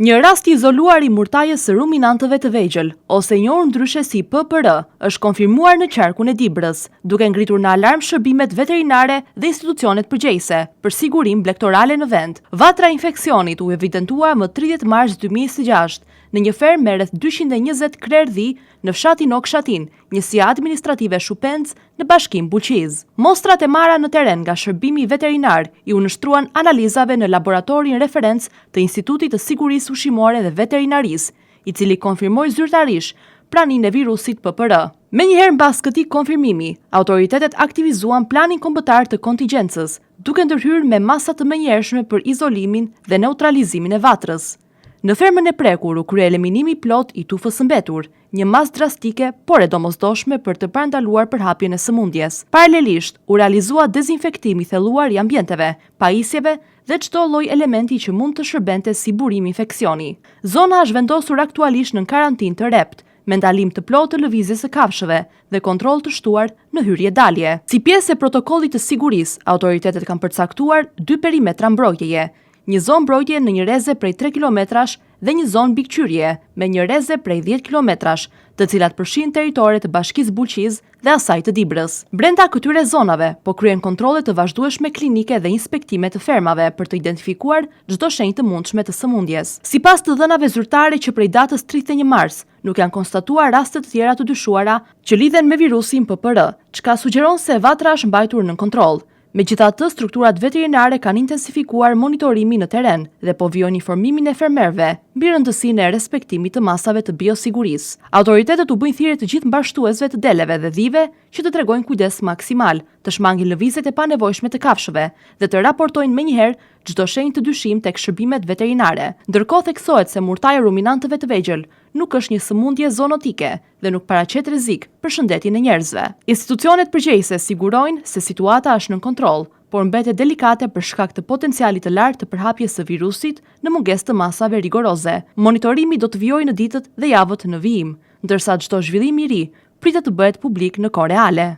Një rast i izoluar i murtajës së ruminantëve të vegjël, ose njohur ndryshe si PPR, është konfirmuar në qarkun e Dibrës, duke ngritur në alarm shërbimet veterinare dhe institucionet përgjegjëse për sigurim blegtorale në vend. Vatra e infeksionit u evidentua më 30 mars 2026 në një fermë me rreth 220 krerdhi në fshatin Okshatin, njësia administrative Shupenc në bashkim Buqiz. Mostrat e marra në teren nga shërbimi veterinar i u nështruan analizave në laboratorin referencë të Institutit të Sigurisë Ushqimore dhe Veterinarisë, i cili konfirmoi zyrtarish praninë e virusit PPR. Menjëherë mbas këtij konfirmimi, autoritetet aktivizuan planin kombëtar të kontingjencës, duke ndërhyrë me masa të menjëhershme për izolimin dhe neutralizimin e vatrës. Në fermën e prekur u krye eliminimi plot i tufës së mbetur, një masë drastike, por e domosdoshme për të parandaluar përhapjen e sëmundjes. Paralelisht, u realizua dezinfektimi i thelluar i ambienteve, pajisjeve dhe çdo lloj elementi që mund të shërbente si burim infeksioni. Zona është vendosur aktualisht në karantinë të rrept, me ndalim të plotë të lëvizjes së kafshëve dhe kontroll të shtuar në hyrje-dalje. Si pjesë e protokollit të sigurisë, autoritetet kanë përcaktuar 2 perimetra mbrojtjeje, një zonë mbrojtje në një rreze prej 3 kilometrash dhe një zonë bikqyrje me një rreze prej 10 kilometrash, të cilat përfshin teritoret të Bashkisë Buqiz dhe asaj të Dibrës. Brenda këtyre zonave po kryen kontrolle të vazhdueshme klinike dhe inspektime të fermave për të identifikuar çdo shenjë të mundshme të sëmundjes. Sipas të dhënave zyrtare që prej datës 31 mars nuk janë konstatuar raste të tjera të dyshuara që lidhen me virusin PPR, çka sugjeron se vatra është mbajtur nën kontroll. Megjithatë, strukturat veterinare kanë intensifikuar monitorimin në teren dhe po vijojnë informimin e fermerëve mbi rëndësinë e respektimit të masave të biosigurisë. Autoritetet u bëjnë thirrje të gjithë mbashtuesve të deleve dhe dhive që të tregojnë kujdes maksimal, të shmangin lëvizjet e panevojshme të kafshëve dhe të raportojnë menjëherë çdo shenjë të dyshim tek shërbimet veterinare. Ndërkohë theksohet se murtaja ruminantëve të vegjël nuk është një sëmundje zoonotike dhe nuk paraqet rrezik për shëndetin e njerëzve. Institucionet përgjegjëse sigurojnë se situata është nën kontroll, por mbetet delikate për shkak të potencialit të lartë të përhapjes së virusit në mungesë të masave rigoroze. Monitorimi do të vijojë në ditët dhe javët në vijim, ndërsa çdo zhvillim i ri pritet të bëhet publik në kohë reale.